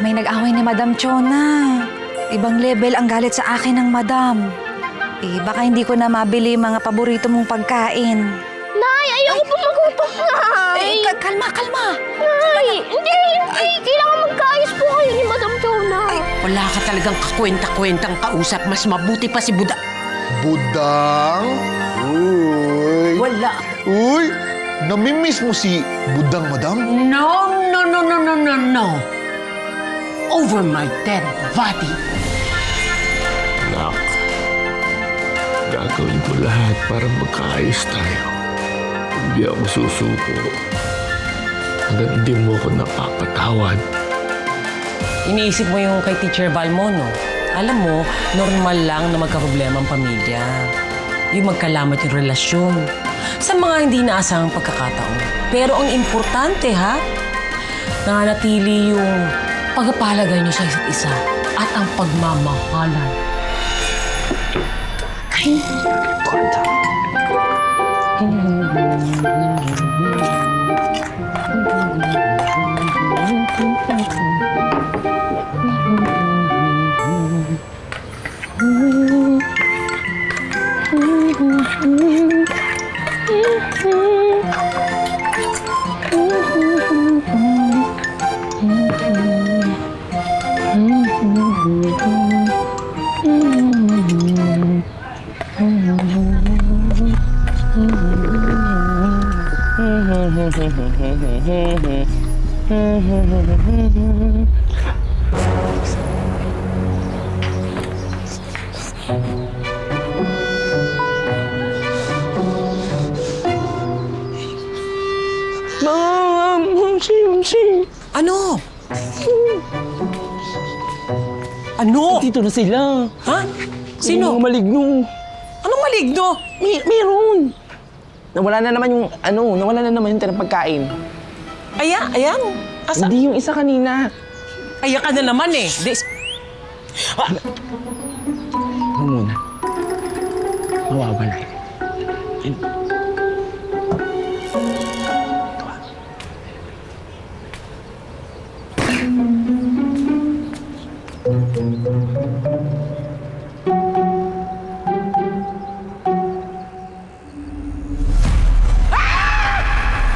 May nag-away ni Madam Chona. Ibang level ang galit sa akin ng Madam. Baka hindi ko na mabili mga paborito mong pagkain. Nay, ayoko po magutom, Nay. Kalma. Nay, hindi. Kailangan magkaayos po kayo ni Madam Chona. Wala ka talagang kakwenta-kwentang kausap. Mas mabuti pa si Buda. Budang? Uy. Wala. Uy! Namimiss mo si Budang, Madam? No. Over my dead body. Nak, gagawin ko lahat para magkaayos tayo. Hindi ako susuko hanggang hindi mo ako napapatawad. Iniisip mo yung kay Teacher Balmo, no? Alam mo, normal lang na magkaproblema ang pamilya. Yung magkalamat yung relasyon. Sa mga hindi naasahang pagkakataon. Pero ang importante, ha? Nananatili yung pagpapalagay niyo sa isa't isa at ang pagmamahalan. Ay, ganda. Ano? Ano? Dito na sila. Ha? Sino? Yung mga maligno. Anong maligno? Meron. Nawala na naman yung tirang pagkain. Ayan. Asa? Hindi yung isa kanina. Ayan ka na naman eh. Ano muna? Mawawala.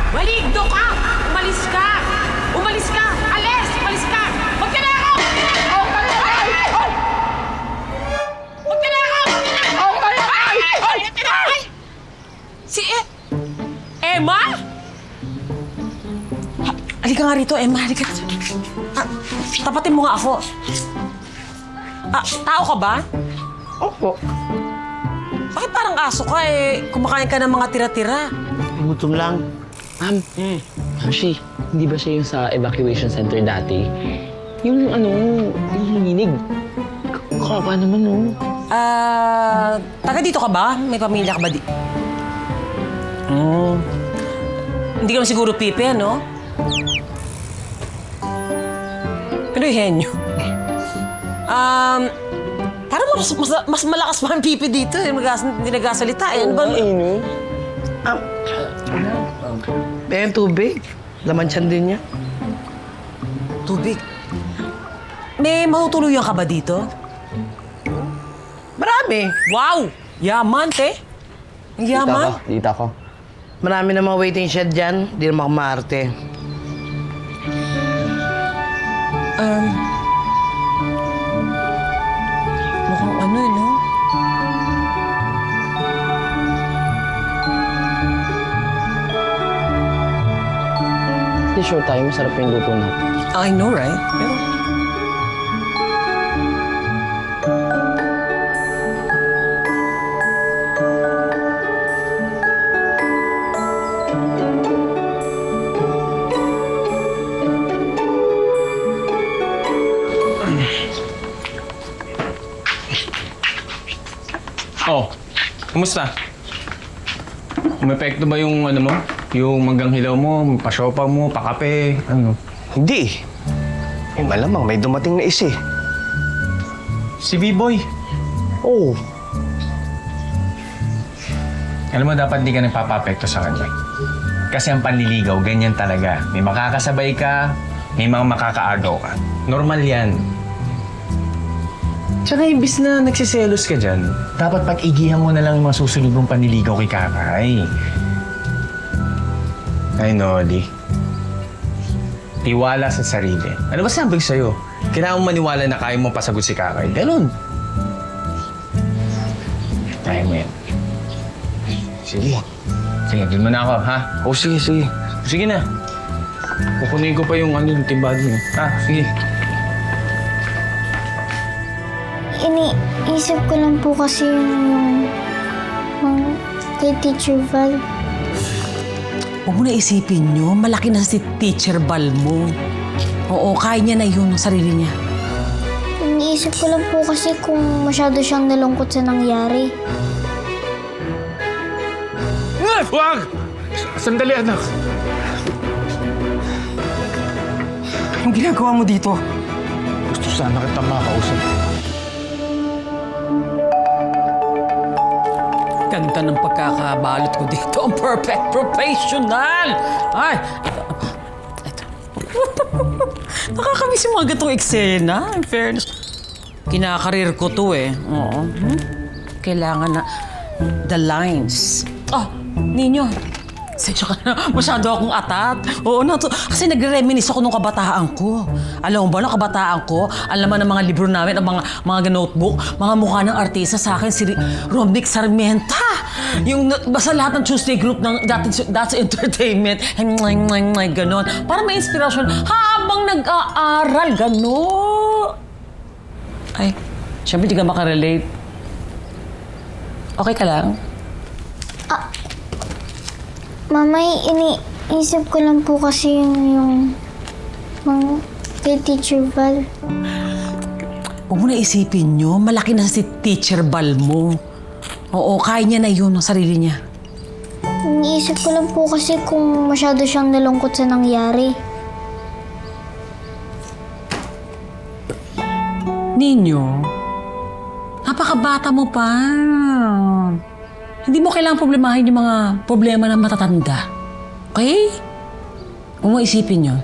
Maligno ka! Umalis ka! Umalis ka! Alis! Umalis ka! Magkanakaw! Magkanakaw! Si Emma? Halika nga rito, Emma. Halika. Tapatin mo nga ako. Tao ka ba? Opo. Bakit parang aso ka kumakain ka ng mga tira-tira? Gutom lang. Ma'am, Shi, hindi ba siya yung sa evacuation center dati? Yung yung nanginig. Kawawa naman, Taga dito ka ba? May pamilya ka ba di? Hindi ka naman siguro pipi, ano? Pero yung henyo. Parang mas malakas pa ang pipi dito. Hindi nagsasalita. Ano ba? Yung tubig. Laman siyan din niya. Tubig. May mahutuluyan ka ba dito? Marami. Wow! Yaman, te. Ang yaman. Dita ko. Marami na mga waiting shed dyan. Di naman kumarte. Mukhang ano, no? Hindi sure tayo masarap yung luto natin. I know, right? Pero... Oh, kumusta? Umepekto ba yung ano mo? Yung manggang hilaw mo, pasopa mo, pakape, ano? Hindi. Malamang may dumating na isa eh. Si B-Boy. Oo. Alam mo, dapat di ka nagpapapekto sa kanya. Kasi ang panliligaw, ganyan talaga. May makakasabay ka, May mga makakaagaw ka. Normal yan. Tsaka imbis na nagsiselos ka dyan, dapat pag-igihan mo na lang yung mga susunod mong paniligaw kay Kakay. Ay, Noli. Tiwala sa sarili. Ano ba sabi sa'yo? Kailangan mo maniwala na kaya mo pasagot si Kakay. Ganun. Kaya mo yan. Sige. Sige, dun mo na ako, ha? Oh, sige, sige. Sige na. Kukunin ko pa yung yung timbad mo. Sige. Iniisip ko lang po kasi yung kay Teacher Val. Huwag mo na isipin nyo, malaki na si Teacher Val mo. Oo, kaya niya na yun ang sarili niya. Iniisip ko lang po kasi kung masyado siyang nalungkot sa nangyari. Wag! Sandali, anak. Anong ginagawa mo dito? Gusto sana kita makausap. Ganda ng pagkakabalot ko dito. Ang perfect professional! Ay! Ito. Nakakamiss yung mga gatong eksena. In fairness. Kinakarir ko to eh. Oo. Kailangan na the lines. Oh, Ninyo. Sensya ka na. Masyado akong atat. Oo na to. Kasi nagre-reminis ako nung kabataan ko. Alam mo ba, nung kabataan ko, ang laman ng mga libro namin, ang mga notebook, mga mukha ng artista sa akin, si Romnick Sarmienta. Yung basta lahat ng Tuesday group ng That's Entertainment. Ganon. Para may inspirasyon habang nag-aaral. Ganon. Ay, syempre di ka makarelate. Okay ka lang? Mamay, iniisip ko lang po kasi yung kay Teacher Val. Huwag mo na isipin nyo, malaki na si Teacher Val mo. Oo, kaya niya na yun ang sarili niya. Iniisip ko lang po kasi kung masyado siyang nalungkot sa nangyari. Ninyo, napakabata mo pa. Hindi mo kailangang problemahin yung mga problema ng matatanda. Okay? Kung mo isipin nyo,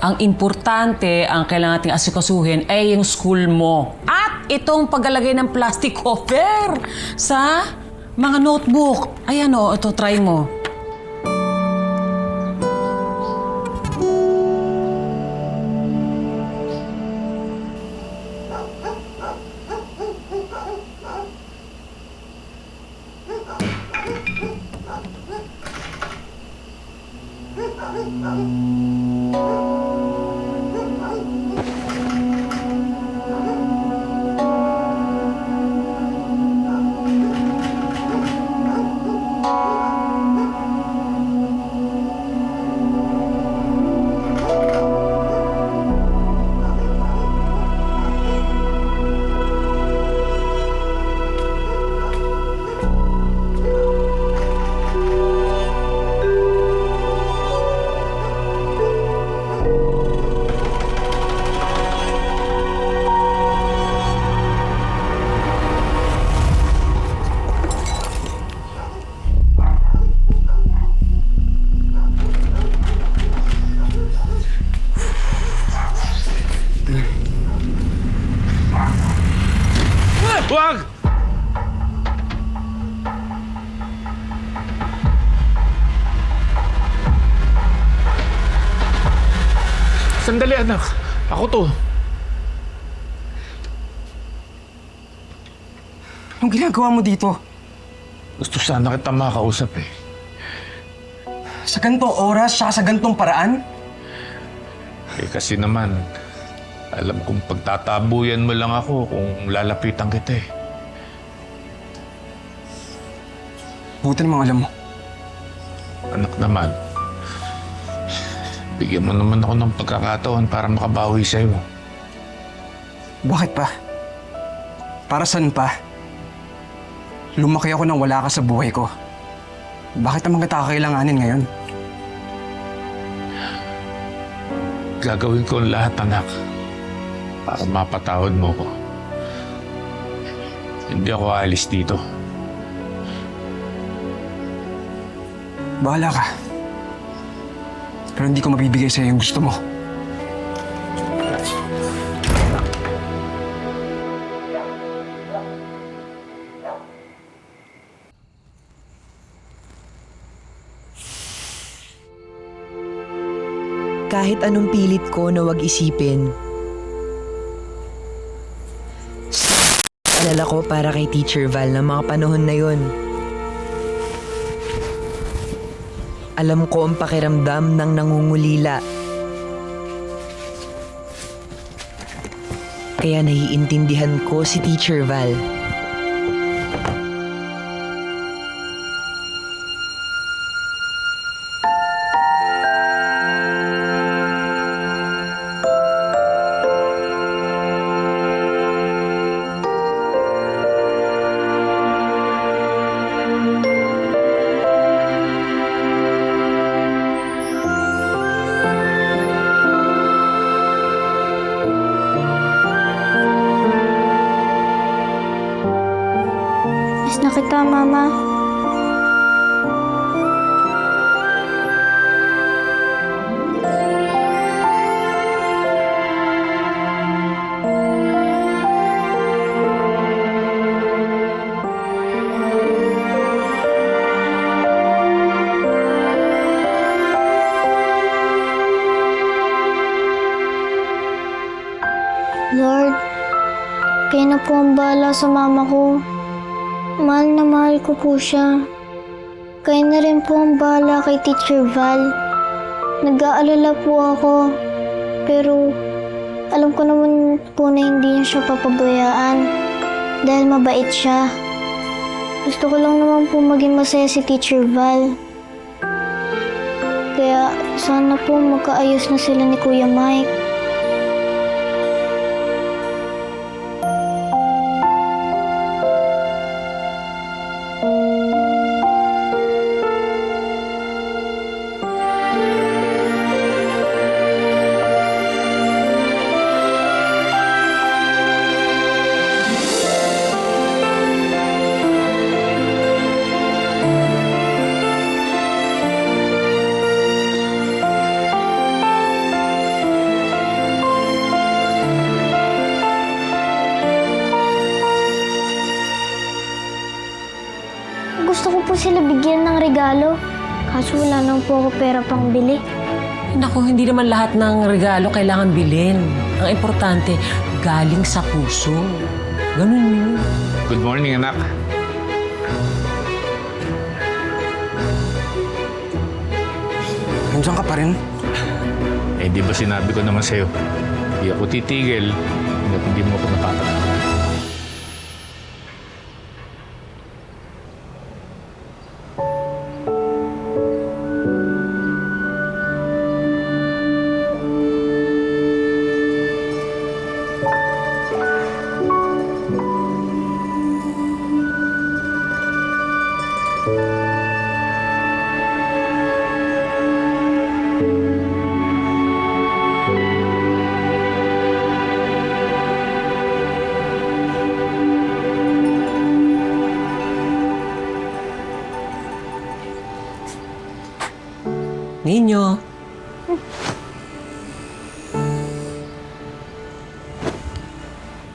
ang importante, ang kailangan nating asikasuhin ay yung school mo. At itong paglalagay ng plastic cover sa mga notebook. Ayan o, ito, try mo. Wag! Sandali, anak. Ako to. Anong ginagawa mo dito? Gusto sana kita makausap eh. Sa gantong oras, saka sa gantong paraan? Eh kasi naman, alam kong pagtatabuyan mo lang ako kung lalapitan kita eh. Buti namang alam mo. Anak naman, bigyan mo naman ako ng pagkakataon para makabawi sa'yo. Bakit pa? Para saan pa? Lumaki ako nang wala ka sa buhay ko. Bakit naman kita kakailanganin ngayon? Gagawin ko ang lahat, anak, para mapatawad mo ko. Hindi ako aalis dito. Bahala ka. Pero hindi ko mabibigay sa'yo yung gusto mo. Kahit anong pilit ko na wag isipin, alala ko para kay Teacher Val ng mga panahon na yon. Alam ko ang pakiramdam ng nangungulila. Kaya naiintindihan ko si Teacher Val. Miss na kita, Mama. Lord, kayo na po ang bahala sa mama ko. Mahal na mahal ko po siya. Kayo na rin po ang bahala kay Teacher Val. Nag-aalala po ako. Pero alam ko naman po na hindi niya siya papabayaan. Dahil mabait siya. Gusto ko lang naman po maging masaya si Teacher Val. Kaya sana po magkaayos na sila ni Kuya Mike. Gusto ko po sila bigyan ng regalo. Kaso wala nang po ako pera pang bili. Naku, hindi naman lahat ng regalo kailangan bilhin. Ang importante, galing sa puso. Ganun yun. Good morning, anak. Nandiyan ka pa rin? Eh, di ba sinabi ko naman sa'yo, di ako titigil hanggat hindi mo ako napapatawa. Ninyo.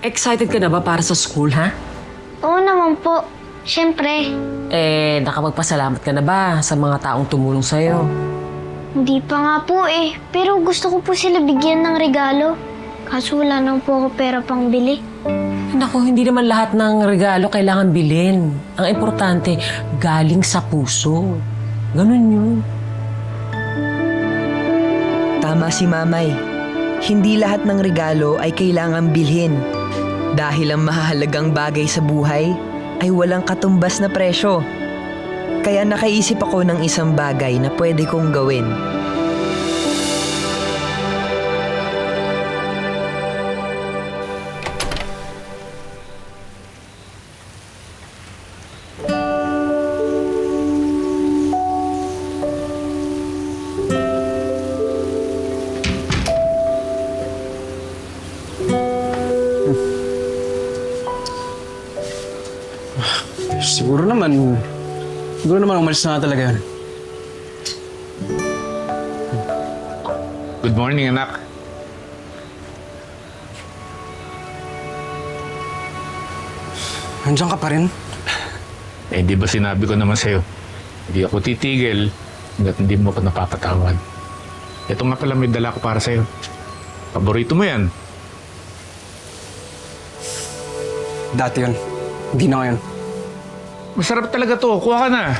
Excited ka na ba para sa school, ha? Oo naman po. Siyempre. Nakapagpasalamat ka na ba sa mga taong tumulong sa'yo? Hindi pa nga po eh. Pero gusto ko po sila bigyan ng regalo. Kaso wala nang po ako pera pang bili. Naku, hindi naman lahat ng regalo kailangan bilhin. Ang importante, galing sa puso. Ganun yun. Tama si Mamay. Hindi lahat ng regalo ay kailangang bilhin. Dahil ang mahalagang bagay sa buhay ay walang katumbas na presyo. Kaya nakaisip ako ng isang bagay na pwede kong gawin. Siguro naman umalis na talaga yun. Good morning, anak. Nandiyan ka pa rin? Eh, di ba sinabi ko naman sa'yo, hindi ako titigil hanggat hindi mo ako napapatawad. Ito nga pala may dala ko para sa'yo. Paborito mo yan. Dati yun. Hindi na ngayon. Masarap talaga to. Kuha ka na.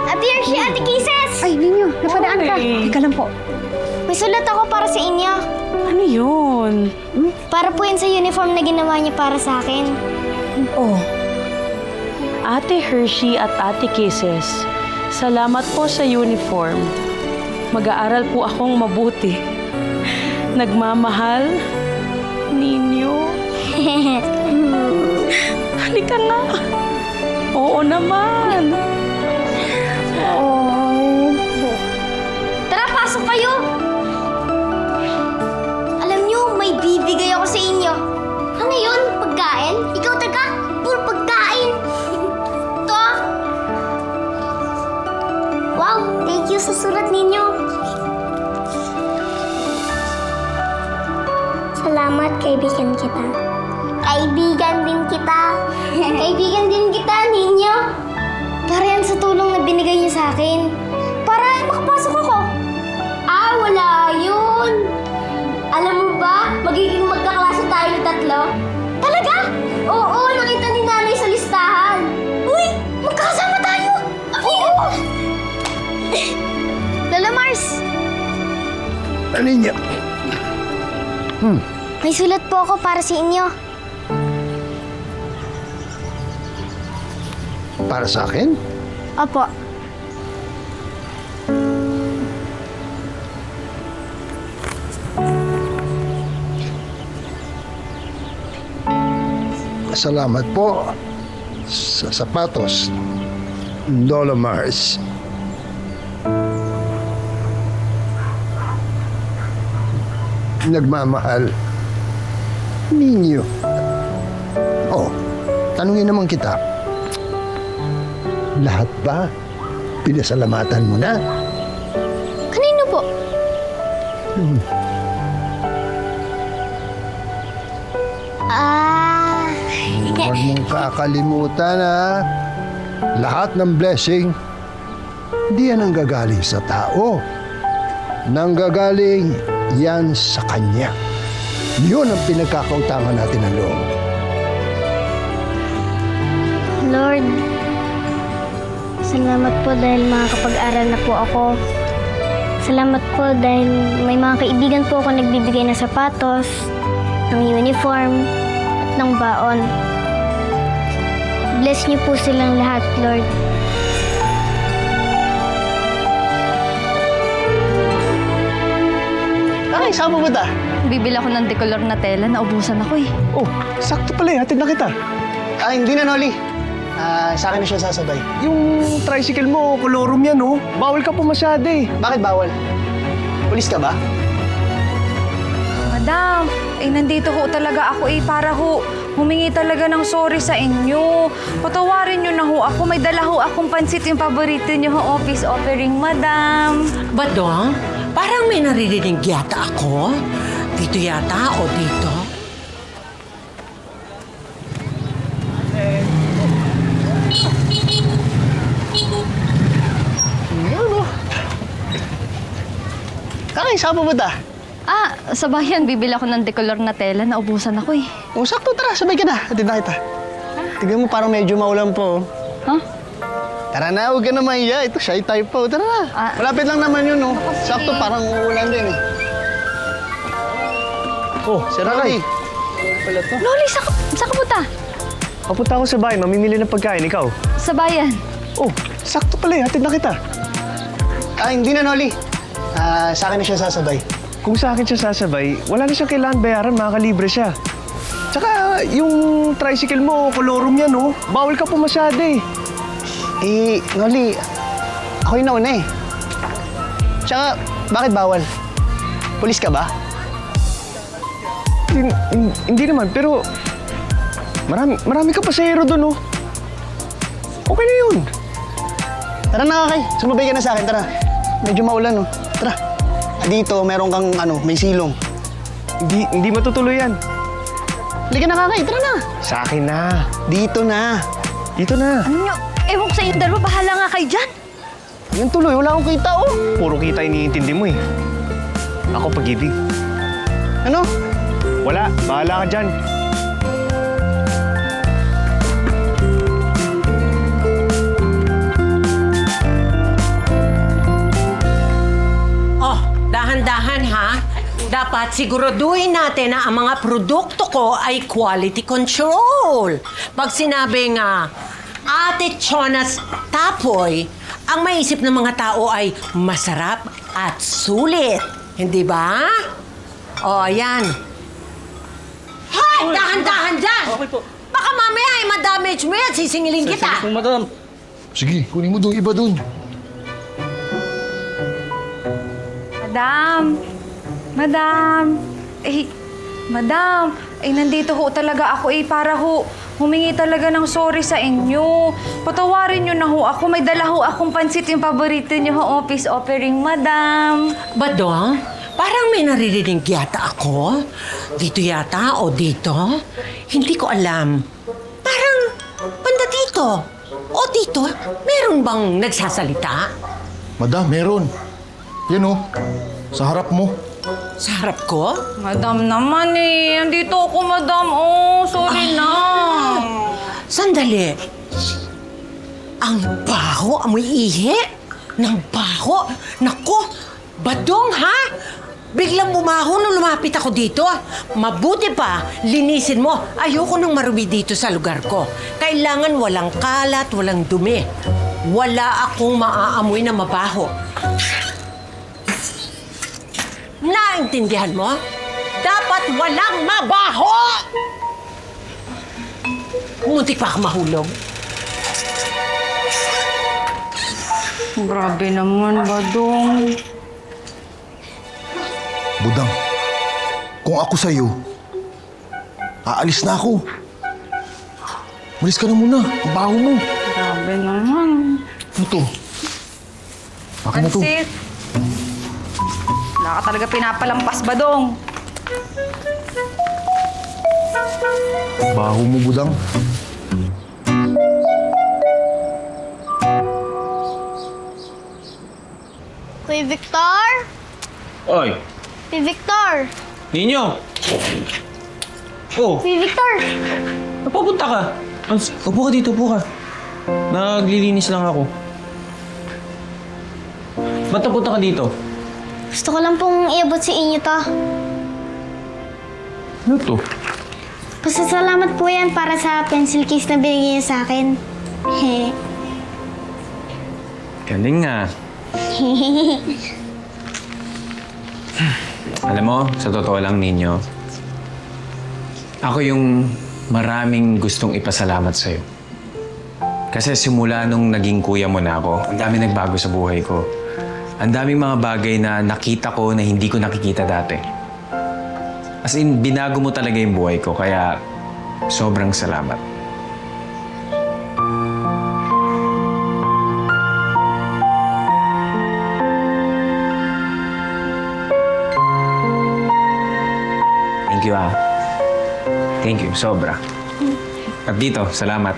Ate Hershey, Ate Kisses! Ay, Ninyo, napadaan ka. Teka lang po. May sulat ako para sa inyo. Ano yun? Para po yun sa uniform na ginawa niya para sa akin. Oh, Ate Hershey at Ate Kisses, salamat po sa uniform. Mag-aaral po akong mabuti. Nagmamahal, Ninyo. Halika nga. Oo naman. Tara, pasok kayo! Alam niyo, may bibigay ako sa inyo. Ano yun? Pagkain? Ikaw taga? Puro pagkain! Ito ah. Wow, thank you sa sulat ninyo. Salamat, kaibigan kita. Kaibigan din kita. Kaibigan din kita, ninyo. Para yan sa tulong na binigay niyo sa akin. Para makapasok ako. Ah, wala yun. Alam mo ba, magiging magkaklase tayo ng tatlo? Talaga? Oo, nakita ni nanay sa listahan. Uy, magkakasama tayo. Oo. Lola Mars. Ano niya? May sulat po ako para sa inyo. Para sa akin? Opo. Salamat po sa sapatos, Lola Mars. Nagmamahal, Ninyo. Oh, tanungin naman kita. Lahat ba pinasalamatan mo na? Kanino po? Huwag mong kakalimutan ha. Lahat ng blessing, di yan ang gagaling sa tao. Nanggagaling yan sa Kanya. Yun ang pinagkakautangan natin ng loob. Lord, salamat po dahil makakapag-aral na po ako. Salamat po dahil may mga kaibigan po ako nagbibigay ng sapatos, ng uniform, at ng baon. Bless niyo po silang lahat, Lord. Ay, saan mo ba ta? bibili ako ng decolor na tela. Naubusan ako eh. Oh, sakto pala eh. Hatid na kita. Ah, hindi na, Noli. Sa akin na siya sasabay. Yung tricycle mo, kolorum yan, oh. Bawal ka pumasyade eh. Bakit bawal? Pulis ka ba? Madam, nandito ho talaga ako para ho humingi talaga ng sorry sa inyo. Patawarin niyo na ho ako. May dala ho akong pansit yung paborito niyo ho, office offering, madam. Badong, parang may naririnig yata ako. Dito yata o dito? Kakay, saan pupunta? Sa bayan, bibili ako ng decolor na tela. Naubusan ako eh. Oh, sakto, tara. Sabay ka na. Hatid na kita. Tignan mo, parang medyo maulan po. Huh? Tara na, huwag ka na mahiya. Ito, shy type po. Tara na. Malapit lang naman yun, no? Sakto, parang uulan din, eh. Oh, si Rolly. Pala to. Loli, saan ka punta? Papunta ako sa bahay, mamimili ng pagkain. Ikaw? Sa bayan. Oh, sakto pala eh. Hatid na kita. Hindi na, Noli. Sa akin na siya sasabay. Kung sa akin siya sasabay, wala na siyang kailangan bayaran, makakalibre siya. Tsaka, yung tricycle mo, kolorum yan, oh. Bawal ka pumasyade eh. Noli, ako yung nauna eh. Tsaka, bakit bawal? Pulis ka ba? Hindi naman, pero marami ka pasahero doon, oh. Okay na yun. Tara na, Kay. Sumabay ka na sa akin, tara. Medyo maulan, oh. Tara. Dito, meron kang, may silong. Hindi matutuloy yan. Halika na, Kay. Tara na. Sa akin na. Dito na. Dito na. Ano nyo? Ewan ko sa inyong dalawa, bahala nga kayo dyan. Yan tuloy, wala akong kita, oh. Puro kita iniintindi mo eh. Ako pag-ibig. Ano? Wala. Bahala ka dyan. Oh, dahan-dahan ha. Dapat siguraduhin natin na ang mga produkto ko ay quality control. Pag sinabi nga, Ate Chona's Tapoy, ang maisip ng mga tao ay masarap at sulit. Hindi ba? O, yan. Hoy! Dahan-dahan dyan! Okay po. Baka mamaya ay ma-damage mo yan. Sisingilin kita. Madam. Sige, kunin mo doon iba doon. Madam, nandito ho talaga ako para ho humingi talaga ng sorry sa inyo. Patawarin nyo na ho ako. May dala ho akong pansit yung paborito nyo ho, office offering, madam. Badong, parang may naririnig yata ako. Dito yata o dito? Hindi ko alam. Parang banda dito. O dito, meron bang nagsasalita? Madam, meron. Yan oh, sa harap mo. Sa harap ko? Madam naman eh. Andito ako, madam. Oh, sorry na. Sandali. Ang baho, amoy ihi. Nang baho. Naku, Badong ha? Biglang bumaho nung lumapit ako dito. Mabuti pa, linisin mo. Ayoko nang marumi dito sa lugar ko. Kailangan walang kalat, walang dumi. Wala akong maaamoy na mabaho. Naintindihan mo? Dapat walang mabaho! Muntik pa ako mahulog. Grabe naman, Badong. Budang, kung ako sa'yo, aalis na ako. Malis ka na muna. Ang baho mo. Grabe naman. Ano to? Akin na to. Pansit. Wala ka talaga pinapalampas, Badong. Baho mo, Budang. Kuya Victor? Oy, Kuya Victor? Ninyo! Oh, Kuya Victor? napapunta ka. Upo ka dito, upo ka. Naglilinis lang ako. Ba't napunta ka dito? Gusto ko lang pong iabot sa inyo to. Ano to? Pasasalamat po yan para sa pencil case na binigay niya sa akin. Galing nga. Alam mo, sa totoo lang ninyo, ako yung maraming gustong ipasalamat sa'yo. Kasi simula nung naging kuya mo na ako, ang dami nagbago sa buhay ko. Ang daming mga bagay na nakita ko na hindi ko nakikita dati. As in, binago mo talaga yung buhay ko, kaya sobrang salamat. Thank you, ah. Thank you, sobra. At dito, salamat.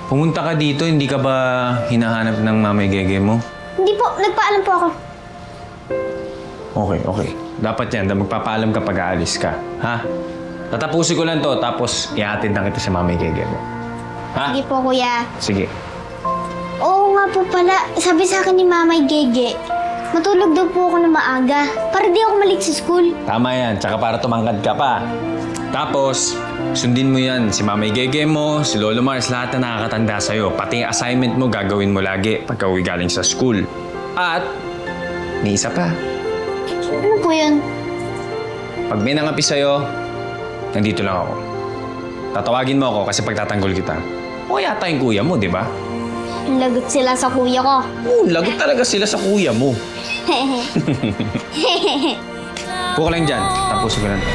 Pumunta ka dito, hindi ka ba hinahanap ng mamay gege mo? Hindi po, nagpaalam po ako. Okay. Dapat yan, magpapaalam ka pag aalis ka. Ha? Tatapusin ko lang to, tapos ihatid na kita sa mamay gege mo. Ha? Sige po, kuya. Sige. Oo nga po pala, sabi sa akin ni Mamay Gege, matulog daw po ako na maaga para di ako malit sa school. Tama yan, tsaka para tumangkad ka pa. Tapos, sundin mo yan, si Mamay Gege mo, si Lolo Mars, lahat na nakakatanda sa'yo. Pati yung assignment mo, gagawin mo lagi pagka uwi galing sa school. At, may isa pa. Ano po yun? Pag may nangapi sa'yo, nandito lang ako. Tatawagin mo ako kasi pagtatanggol kita. O yata yung kuya mo, di ba? Lagot sila sa kuya ko. Oo, lagot talaga sila sa kuya mo. Puka lang dyan, tapusin ko lang to.